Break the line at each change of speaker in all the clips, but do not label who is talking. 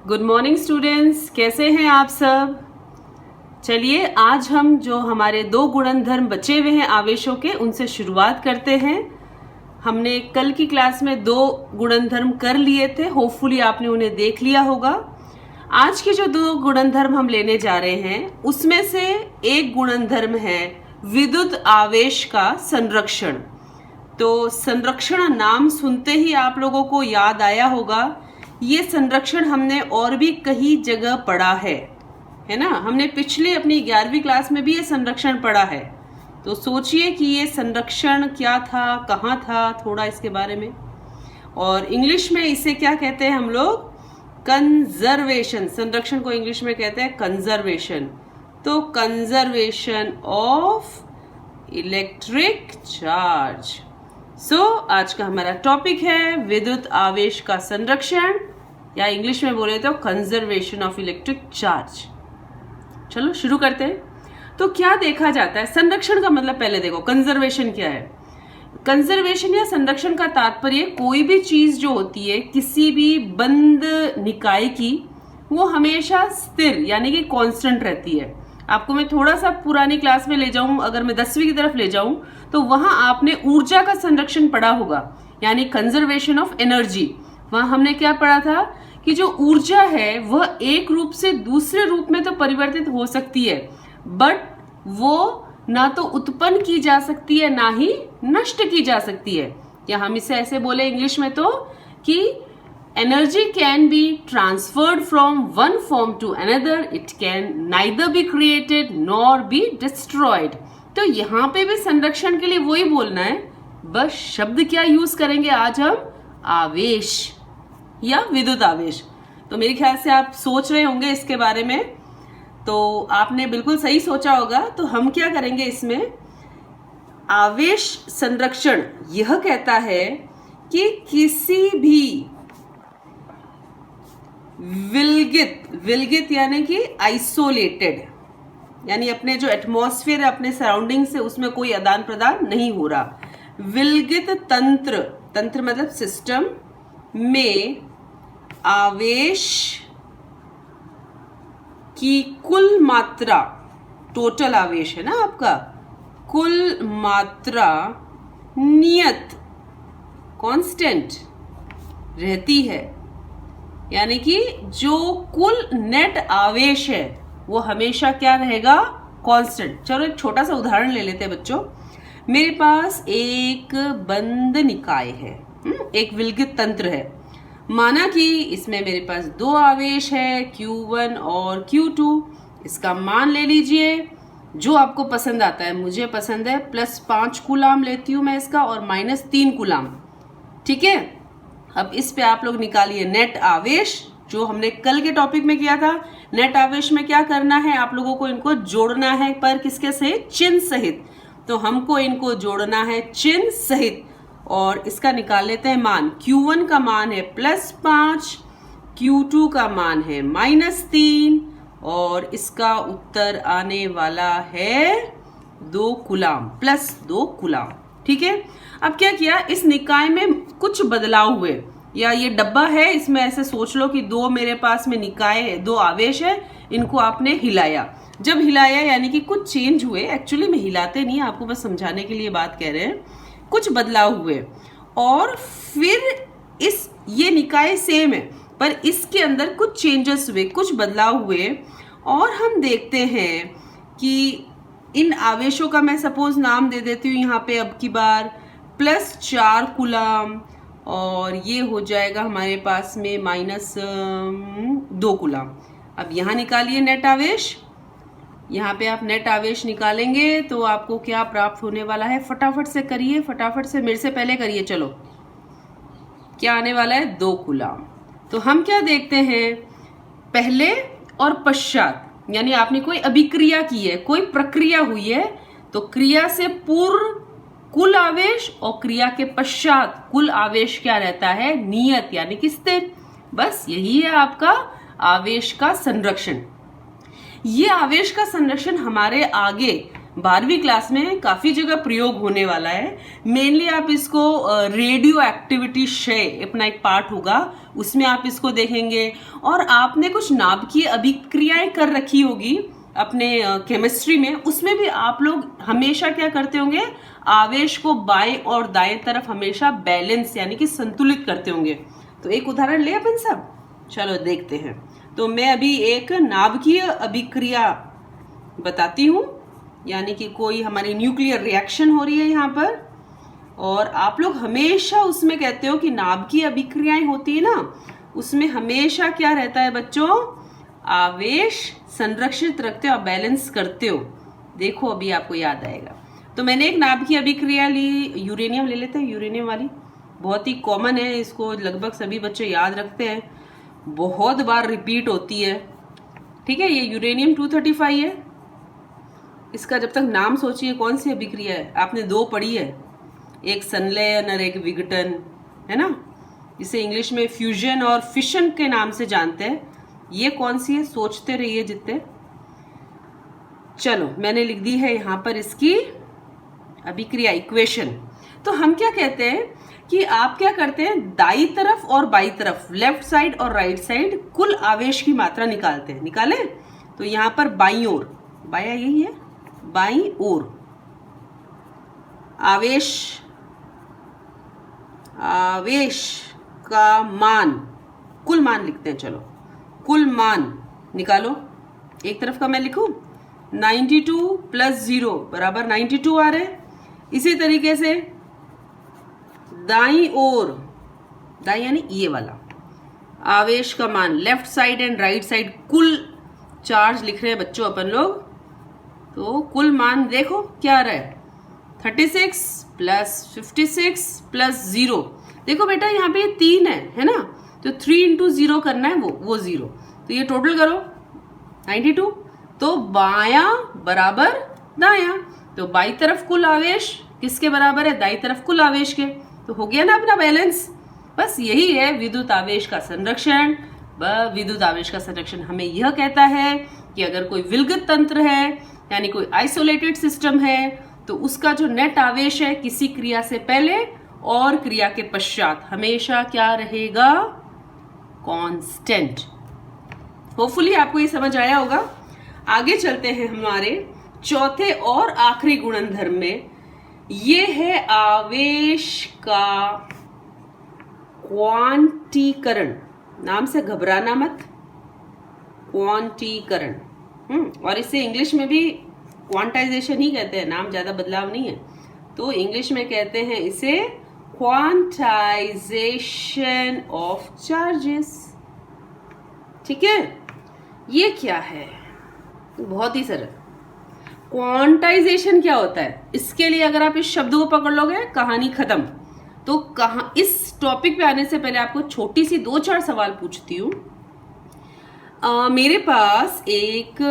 Good morning students, कैसे हैं आप सब। चलिए आज हम जो हमारे दो गुणनधर्म बचे हुए हैं आवेशों के उनसे शुरुआत करते हैं। हमने कल की क्लास में दो गुणनधर्म कर लिए थे, होपफुली आपने उन्हें देख लिया होगा। आज के जो दो गुणनधर्म हम लेने जा रहे हैं उसमें से एक गुणनधर्म है विद्युत आवेश का संरक्षण। तो संरक्षण नाम सुनते ही आप लोगों को याद आया होगा, ये संरक्षण हमने और भी कई जगह पढ़ा है ना। हमने पिछले अपनी 11वीं क्लास में भी ये संरक्षण पढ़ा है। तो सोचिए कि ये संरक्षण क्या था, कहाँ था, थोड़ा इसके बारे में। और इंग्लिश में इसे क्या कहते हैं हम लोग, कंजर्वेशन। संरक्षण को इंग्लिश में कहते हैं कंजर्वेशन। तो कंजर्वेशन ऑफ इलेक्ट्रिक चार्ज। आज का हमारा टॉपिक है विद्युत आवेश का संरक्षण, या इंग्लिश में बोले तो कंजर्वेशन ऑफ इलेक्ट्रिक चार्ज। चलो शुरू करते हैं। तो क्या देखा जाता है संरक्षण का मतलब, पहले देखो कंजर्वेशन क्या है। कंजर्वेशन या संरक्षण का तात्पर्य कोई भी चीज जो होती है किसी भी बंद निकाय की, वो हमेशा स्थिर यानी कि कांस्टेंट रहती है। आपको मैं थोड़ा सा पुरानी क्लास में ले जाऊं, अगर मैं 10वीं की तरफ ले जाऊं तो वहां आपने ऊर्जा का संरक्षण पढ़ा होगा, यानी कंजर्वेशन ऑफ एनर्जी। वहां हमने क्या पढ़ा था कि जो ऊर्जा है वह एक रूप से दूसरे रूप में तो परिवर्तित हो सकती है, बट वो ना तो उत्पन्न की जा सकती है ना ही नष्ट की जा सकती है। या हम इसे ऐसे बोले इंग्लिश में तो कि energy can be transferred from one form to another. It can neither be created nor be destroyed. तो यहाँ पे भी संरक्षण के लिए वही बोलना है, बस शब्द क्या यूज करेंगे आज हम, आवेश या विद्युत आवेश। तो मेरे ख्याल से आप सोच रहे होंगे इसके बारे में, तो आपने बिल्कुल सही सोचा होगा। तो हम क्या करेंगे इसमें, आवेश संरक्षण यह कहता है कि किसी भी विलगित यानी कि आइसोलेटेड, यानी अपने जो एटमॉस्फेयर है अपने सराउंडिंग से उसमें कोई आदान प्रदान नहीं हो रहा। विलगित तंत्र मतलब सिस्टम में आवेश की कुल मात्रा, टोटल आवेश है ना आपका, कुल मात्रा नियत कांस्टेंट रहती है। यानी कि जो कुल नेट आवेश है वो हमेशा क्या रहेगा, कांस्टेंट। चलो एक छोटा सा उदाहरण ले लेते हैं बच्चों। मेरे पास एक बंद निकाय है, एक विलगित तंत्र है। माना कि इसमें मेरे पास दो आवेश है Q1 और Q2। इसका मान ले लीजिए जो आपको पसंद आता है। मुझे पसंद है +5 कूलाम लेती हूँ मैं इसका, और -3 कूलाम। ठीक है, अब इस पे आप लोग निकालिए नेट आवेश, जो हमने कल के टॉपिक में किया था। नेट आवेश में क्या करना है, आप लोगों को इनको जोड़ना है, पर किसके सहित, चिन्ह सहित। तो हमको इनको जोड़ना है चिन्ह सहित, और इसका निकाल लेते हैं मान। Q1 का मान है +5, Q2 का मान है -3, और इसका उत्तर आने वाला है 2 कूलाम, +2 कूलाम। ठीक है, अब क्या किया, इस निकाय में कुछ बदलाव हुए, या ये डब्बा है, इसमें ऐसे सोच लो कि दो मेरे पास में निकाय है, दो आवेश है, इनको आपने हिलाया। जब हिलाया यानी कि कुछ चेंज हुए, एक्चुअली में हिलाते नहीं, आपको बस समझाने के लिए बात कह रहे हैं। कुछ बदलाव हुए और फिर ये निकाय सेम है पर इसके अंदर कुछ चेंजेस हुए, कुछ बदलाव हुए, और हम देखते हैं कि इन आवेशों का मैं सपोज नाम दे देती हूँ यहाँ पे अब की बार +4 कूलाम, और ये हो जाएगा हमारे पास में -2 कूलाम। अब यहाँ निकालिए नेट आवेश। यहाँ पे आप नेट आवेश निकालेंगे तो आपको क्या प्राप्त होने वाला है, फटाफट से करिए, फटाफट से, मेरे से पहले करिए। चलो, क्या आने वाला है, 2 कूलाम। तो हम क्या देखते हैं, पहले और पश्चात, यानी आपने कोई अभिक्रिया की है, कोई प्रक्रिया हुई है, तो क्रिया से पूर्व कुल आवेश और क्रिया के पश्चात कुल आवेश क्या रहता है, नियत यानी कि स्थिर। बस यही है आपका आवेश का संरक्षण। ये आवेश का संरक्षण हमारे आगे 12वीं क्लास में काफी जगह प्रयोग होने वाला है। मेनली आप इसको रेडियो एक्टिविटी क्षय अपना एक पार्ट होगा, उसमें आप इसको देखेंगे। और आपने कुछ नाभिकीय अभिक्रियाएं कर रखी होगी अपने केमिस्ट्री में, उसमें भी आप लोग हमेशा क्या करते होंगे, आवेश को बाएं और दाएं तरफ हमेशा बैलेंस यानी कि संतुलित करते होंगे। तो एक उदाहरण ले अपन सब, चलो देखते हैं। तो मैं अभी एक नाभिकीय अभिक्रिया बताती हूँ, यानी कि कोई हमारी न्यूक्लियर रिएक्शन हो रही है यहाँ पर, और आप लोग हमेशा उसमें कहते हो कि नाभिकीय अभिक्रियाएं होती है ना, उसमें हमेशा क्या रहता है बच्चों, आवेश संरक्षित रखते हो, बैलेंस करते हो। देखो अभी आपको याद आएगा। तो मैंने एक नाभिकीय अभिक्रिया ली, यूरेनियम ले लेते हैं, यूरेनियम वाली बहुत ही कॉमन है, इसको लगभग सभी बच्चे याद रखते हैं, बहुत बार रिपीट होती है। ठीक है, ये यूरेनियम 235 है। इसका जब तक नाम सोचिए कौन सी अभिक्रिया है, आपने दो पढ़ी है, एक संलयन और एक विघटन, है ना। इसे इंग्लिश में फ्यूजन और फिशन के नाम से जानते हैं। ये कौन सी है, सोचते रहिए जितने। चलो मैंने लिख दी है यहाँ पर इसकी अभिक्रिया इक्वेशन। तो हम क्या कहते हैं कि आप क्या करते हैं, दाई तरफ और बाई तरफ, लेफ्ट साइड और राइट साइड कुल आवेश की मात्रा निकालते हैं। निकाले तो यहाँ पर बाई ओर, बाया यही है, बाई ओर आवेश का मान, कुल मान लिखते हैं। चलो कुल मान निकालो। एक तरफ का मैं लिखूं 92 प्लस 0 बराबर 92 आ रहे। इसी तरीके से दाई ओर, दाई यानी ये वाला, आवेश का मान left side and right side कुल चार्ज लिख रहे हैं बच्चों अपन लोग। तो कुल मान देखो क्या आ रहा है, 36 प्लस 56 प्लस 0। देखो बेटा यहाँ पे 3 है ना, तो 3 इंटू 0 करना है, वो 0। तो ये टोटल करो 92। तो बाया बराबर दाया, तो बाई तरफ कुल आवेश किसके बराबर है, दाई तरफ कुल आवेश के। तो हो गया ना अपना बैलेंस। बस यही है विद्युत आवेश का संरक्षण। विद्युत आवेश का संरक्षण हमें यह कहता है कि अगर कोई विलगित तंत्र है यानी कोई आइसोलेटेड सिस्टम है, तो उसका जो नेट आवेश है किसी क्रिया से पहले और क्रिया के पश्चात हमेशा क्या रहेगा, कांस्टेंट। होपफुली आपको ये समझ आया होगा। आगे चलते हैं हमारे चौथे और आखिरी गुणधर्म में। ये है आवेश का क्वांटीकरण। नाम से घबराना मत, क्वांटीकरण। और इसे इंग्लिश में भी क्वांटाइजेशन ही कहते हैं, नाम ज्यादा बदलाव नहीं है। तो इंग्लिश में कहते हैं इसे क्वांटाइजेशन ऑफ चार्जेस। ठीक है, ये क्या है, बहुत ही सरल। क्वांटाइजेशन क्या होता है, इसके लिए अगर आप इस शब्द को पकड़ लोगे कहानी खत्म। तो कहाँ, इस टॉपिक पे आने से पहले आपको छोटी सी 2-4 सवाल पूछती हूँ। मेरे पास एक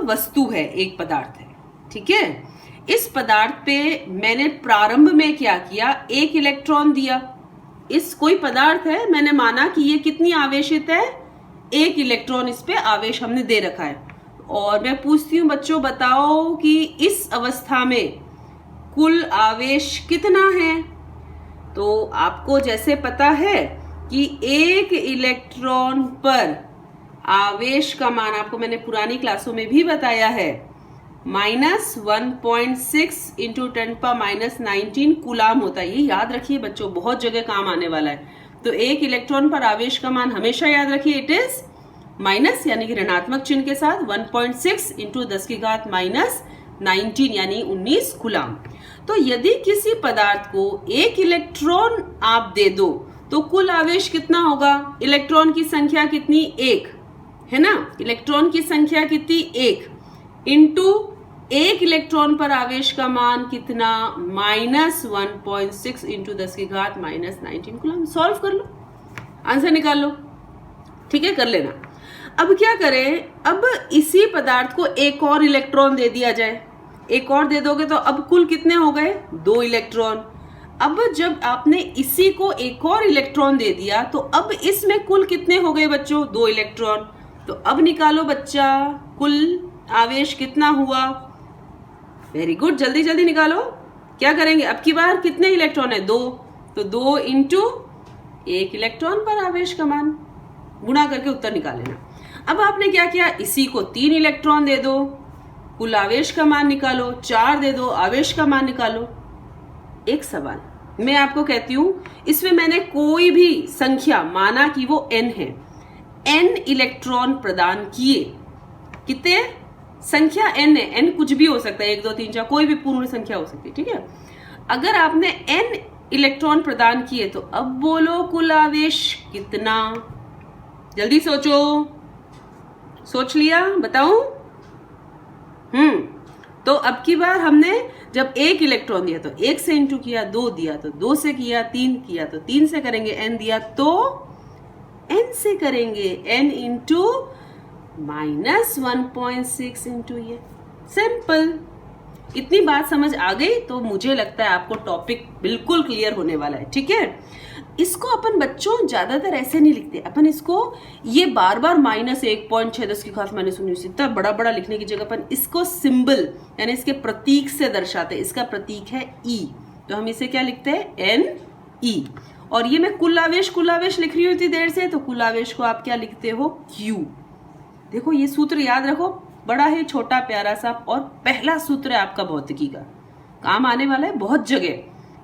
वस्तु है, एक पदार्थ है, ठीक है। इस पदार्थ पे मैंने प्रारंभ में क्या किया, एक इलेक्ट्रॉन दिया। इस कोई पदार्थ है, मैंने माना कि ये कितनी आवेशित है, एक इलेक्ट्रॉन इस पे आवेश हमने दे रखा है। और मैं पूछती हूँ बच्चों, बताओ कि इस अवस्था में कुल आवेश कितना है। तो आपको जैसे पता है कि एक इलेक्ट्रॉन पर आवेश का मान, आपको मैंने पुरानी क्लासों में भी बताया है, -1.6 इंटू 10⁻⁻19 कूलाम होता है। ये याद रखिए बच्चों, बहुत जगह काम आने वाला है। तो एक इलेक्ट्रॉन पर आवेश का मान हमेशा याद रखिए, इट इज माइनस यानी कि ऋणात्मक चिन्ह के साथ 1.6 इंटू 10⁻⁻19 यानी 19 कूलाम। तो यदि किसी पदार्थ को एक इलेक्ट्रॉन आप दे दो तो कुल आवेश कितना होगा, इलेक्ट्रॉन की संख्या कितनी, 1 है ना। इलेक्ट्रॉन की संख्या कितनी, 1 इंटू एक इलेक्ट्रॉन पर आवेश का मान कितना, -1.6 इंटू 10⁻⁻19 कूलाम। सॉल्व कर लो, आंसर निकाल लो। ठीक है, कर लेना। अब क्या करें, अब इसी पदार्थ को एक और इलेक्ट्रॉन दे दिया जाए। एक और दे दोगे तो अब कुल कितने हो गए, 2 इलेक्ट्रॉन। अब जब आपने इसी को एक और इलेक्ट्रॉन दे दिया तो अब इसमें कुल कितने हो गए बच्चों, 2 इलेक्ट्रॉन। तो अब निकालो बच्चा, कुल आवेश कितना हुआ, वेरी गुड, जल्दी जल्दी निकालो। क्या करेंगे अब की बार? कितने इलेक्ट्रॉन है? 2, तो 2 इंटू 1 इलेक्ट्रॉन पर आवेश का मान, गुणा करके उत्तर निकाल लेना। अब आपने क्या किया, इसी को 3 इलेक्ट्रॉन दे दो, कुल आवेश का मान निकालो, 4 दे दो, आवेश का मान निकालो। एक सवाल मैं आपको कहती हूं, इसमें मैंने कोई भी संख्या माना कि वो n है, n इलेक्ट्रॉन प्रदान किए, कितने? संख्या n है, n कुछ भी हो सकता है, 1 2 3 4, कोई भी पूर्ण संख्या हो सकती है, ठीक है। अगर आपने n इलेक्ट्रॉन प्रदान किए तो अब बोलो कुल आवेश कितना? जल्दी सोचो, सोच लिया? बताऊं? तो अब की बार हमने जब 1 इलेक्ट्रॉन दिया तो 1 से इंटू किया, 2 दिया तो 2 से किया, 3 किया तो 3 से करेंगे, n दिया तो n से करेंगे, n इंटू -1.6 इंटू ये। सिंपल। इतनी बात समझ आ गई तो मुझे लगता है आपको टॉपिक बिल्कुल क्लियर होने वाला है, ठीक है। इसको अपन बच्चों ज्यादातर ऐसे नहीं लिखते, अपन इसको ये बार बार -1.6 की घात -19 इतना बड़ा बड़ा लिखने की जगह अपन इसको सिंबल यानी इसके प्रतीक से दर्शाते हैं। इसका प्रतीक है E, तो हम इसे क्या लिखते हैं? Ne। और ये मैं कुल आवेश लिख रही हूँ इतनी देर से, तो कुल आवेश को आप क्या लिखते हो? Q। देखो ये सूत्र याद रखो, बड़ा है छोटा प्यारा सा, और पहला सूत्र है आपका भौतिकी का, काम आने वाला है बहुत जगह,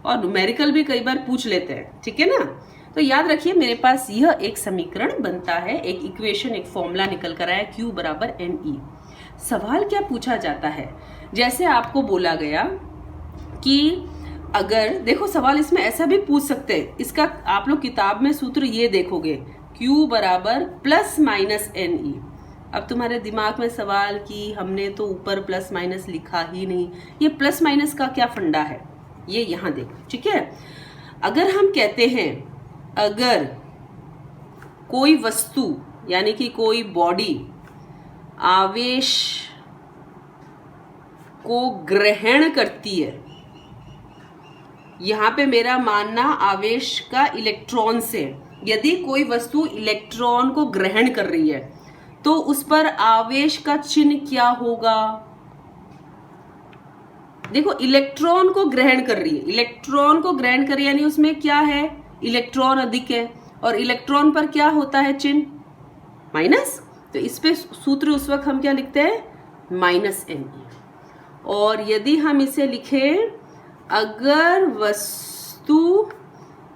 और न्यूमेरिकल भी कई बार पूछ लेते हैं, ठीक है ना। तो याद रखिए मेरे पास यह एक समीकरण बनता है, एक इक्वेशन, एक फॉर्मूला निकल कर आया, Q बराबर Ne। सवाल क्या पूछा जाता है? जैसे आपको बोला गया कि अगर, देखो सवाल इसमें ऐसा भी पूछ सकते हैं, इसका आप लोग किताब में सूत्र ये देखोगे, Q बराबर ±Ne। अब तुम्हारे दिमाग में सवाल कि हमने तो ऊपर प्लस माइनस लिखा ही नहीं, ये प्लस माइनस का क्या फंडा है, ये यहां देखो, ठीक है। अगर हम कहते हैं अगर कोई वस्तु यानी कि कोई बॉडी आवेश को ग्रहण करती है, यहां पे मेरा मानना आवेश का इलेक्ट्रॉन से, यदि कोई वस्तु इलेक्ट्रॉन को ग्रहण कर रही है तो उस पर आवेश का चिन्ह क्या होगा? देखो इलेक्ट्रॉन को ग्रहण कर रही है, इलेक्ट्रॉन को ग्रहण कर रही है यानी उसमें क्या है? इलेक्ट्रॉन अधिक है, और इलेक्ट्रॉन पर क्या होता है चिन्ह? माइनस। तो इस पे सूत्र उस वक्त हम क्या लिखते हैं? -Ne। और यदि हम इसे लिखें, अगर वस्तु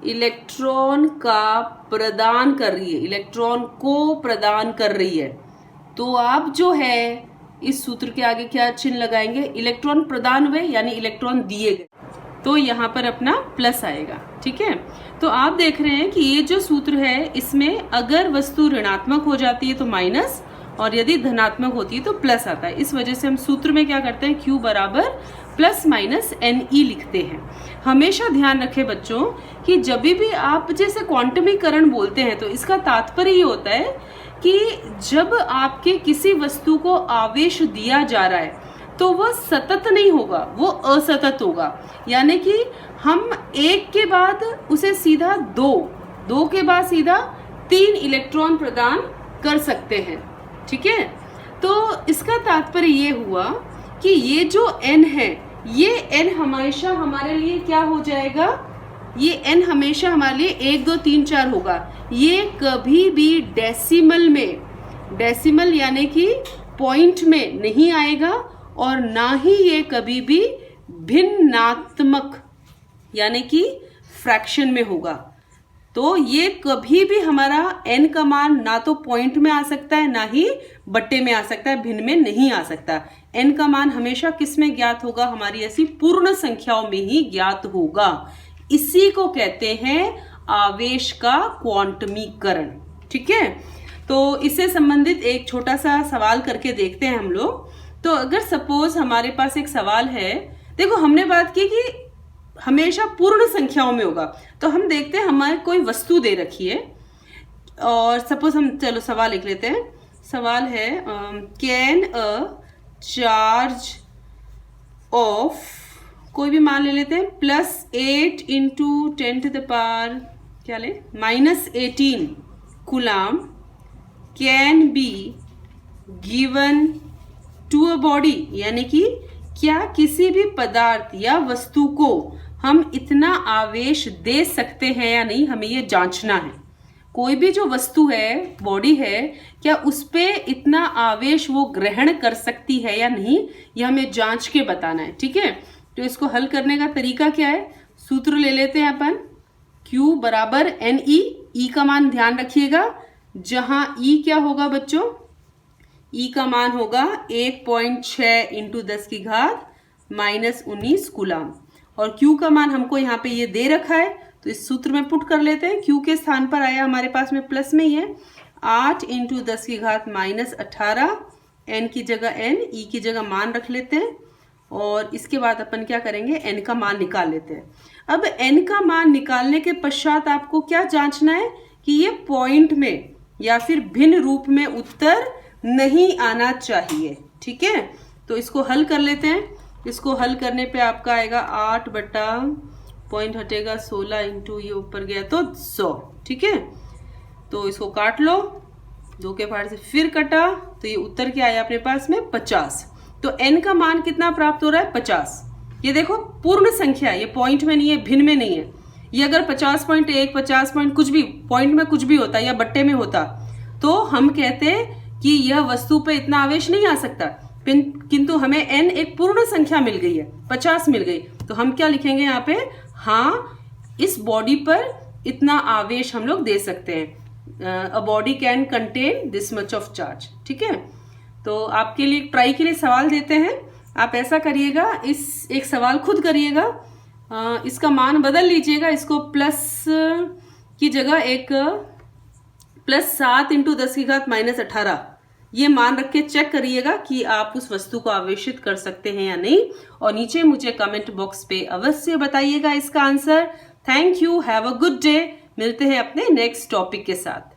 इलेक्ट्रॉन का प्रदान कर रही है, इलेक्ट्रॉन को प्रदान कर रही है, तो आप जो है इस सूत्र के आगे क्या चिन्ह लगाएंगे? इलेक्ट्रॉन प्रदान हुए यानी इलेक्ट्रॉन दिए गए, तो यहाँ पर अपना प्लस आएगा, ठीक है। तो आप देख रहे हैं कि ये जो सूत्र है इसमें अगर वस्तु ऋणात्मक हो जाती है तो माइनस, और यदि धनात्मक होती है तो प्लस आता है। इस वजह से हम सूत्र में क्या करते हैं? Q बराबर ±Ne लिखते हैं। हमेशा ध्यान रखें बच्चों कि जब भी आप जैसे क्वांटमीकरण बोलते हैं तो इसका तात्पर्य ये होता है कि जब आपके किसी वस्तु को आवेश दिया जा रहा है तो वह सतत नहीं होगा, वो असतत होगा। यानी कि हम 1 के बाद उसे सीधा 2 के बाद सीधा 3 इलेक्ट्रॉन प्रदान कर सकते हैं, ठीक है। तो इसका तात्पर्य ये हुआ कि ये जो n है, ये n हमेशा हमारे लिए क्या हो जाएगा? ये n हमेशा हमारे लिए 1 2 3 4 होगा। ये कभी भी डेसिमल में, डेसिमल यानी कि पॉइंट में नहीं आएगा, और ना ही ये कभी भी भिन्नात्मक यानी कि फ्रैक्शन में होगा। तो ये कभी भी हमारा n का मान ना तो पॉइंट में आ सकता है, ना ही बट्टे में आ सकता है, भिन्न में नहीं आ सकता। n का मान हमेशा किस में ज्ञात होगा? हमारी ऐसी पूर्ण संख्याओं में ही ज्ञात होगा। इसी को कहते हैं आवेश का क्वांटमीकरण, ठीक है। तो इससे संबंधित एक छोटा सा सवाल करके देखते हैं हम लोग। तो अगर सपोज हमारे पास एक सवाल है, देखो हमने बात की कि हमेशा पूर्ण संख्याओं में होगा, तो हम देखते हैं हमारे कोई वस्तु दे रखी है, और सपोज हम चलो सवाल लिख लेते हैं। सवाल है कैन अ चार्ज ऑफ, कोई भी मान ले लेते हैं, +8 × 10⁻, क्या ले, -18 coulomb can be given to a body, यानी कि क्या किसी भी पदार्थ या वस्तु को हम इतना आवेश दे सकते हैं या नहीं, हमें ये जांचना है। कोई भी जो वस्तु है, बॉडी है, क्या उस पे इतना आवेश वो ग्रहण कर सकती है या नहीं, ये हमें जांच के बताना है। ठीक है, तो इसको हल करने का तरीका क्या है, सूत्र ले लेते हैं अपन। Q बराबर NE, E का मान ध्यान रखिएगा, जहां E क्या होगा बच्चों, E का मान होगा 1.6 इंटू 10 की घात -19 कूलाम, और Q का मान हमको यहाँ पे ये दे रखा है, तो इस सूत्र में पुट कर लेते हैं। Q के स्थान पर आया हमारे पास में प्लस में ही है, 8 इंटू 10 की घात -18, N की जगह N, E की जगह मान रख लेते हैं, और इसके बाद अपन क्या करेंगे, N का मान निकाल लेते हैं। अब N का मान निकालने के पश्चात आपको क्या जांचना है कि ये पॉइंट में या फिर भिन्न रूप में उत्तर नहीं आना चाहिए। ठीक है, तो इसको हल कर लेते हैं। इसको हल करने पे आपका आएगा 8 बटा पॉइंट हटेगा 16 इंटू ये ऊपर गया तो 100। ठीक है, तो इसको काट लो, 2 के पार से फिर कटा, तो ये उत्तर क्या आया अपने पास में 50। तो n का मान कितना प्राप्त हो रहा है, 50। ये देखो पूर्ण संख्या है, ये पॉइंट में नहीं है, भिन्न में नहीं है। ये अगर 50.1, 50 पॉइंट कुछ भी पॉइंट में कुछ भी होता या बट्टे में होता, तो हम कहते कि यह वस्तु पे इतना आवेश नहीं आ सकता, किंतु हमें n एक पूर्ण संख्या मिल गई है, 50 मिल गई, तो हम क्या लिखेंगे यहाँ पे, हाँ इस बॉडी पर इतना आवेश हम लोग दे सकते हैं। A body can contain this much of charge. ठीक है, तो आपके लिए ट्राई के लिए सवाल देते हैं, आप ऐसा करिएगा, इस एक सवाल खुद करिएगा, इसका मान बदल लीजिएगा, इसको प्लस की जगह एक +7 इंटू 10 की घात -18 ये मान रख के चेक करिएगा कि आप उस वस्तु को आवेशित कर सकते हैं या नहीं, और नीचे मुझे कमेंट बॉक्स पे अवश्य बताइएगा इसका answer. Thank you, have a good day. मिलते हैं अपने नेक्स्ट टॉपिक के साथ।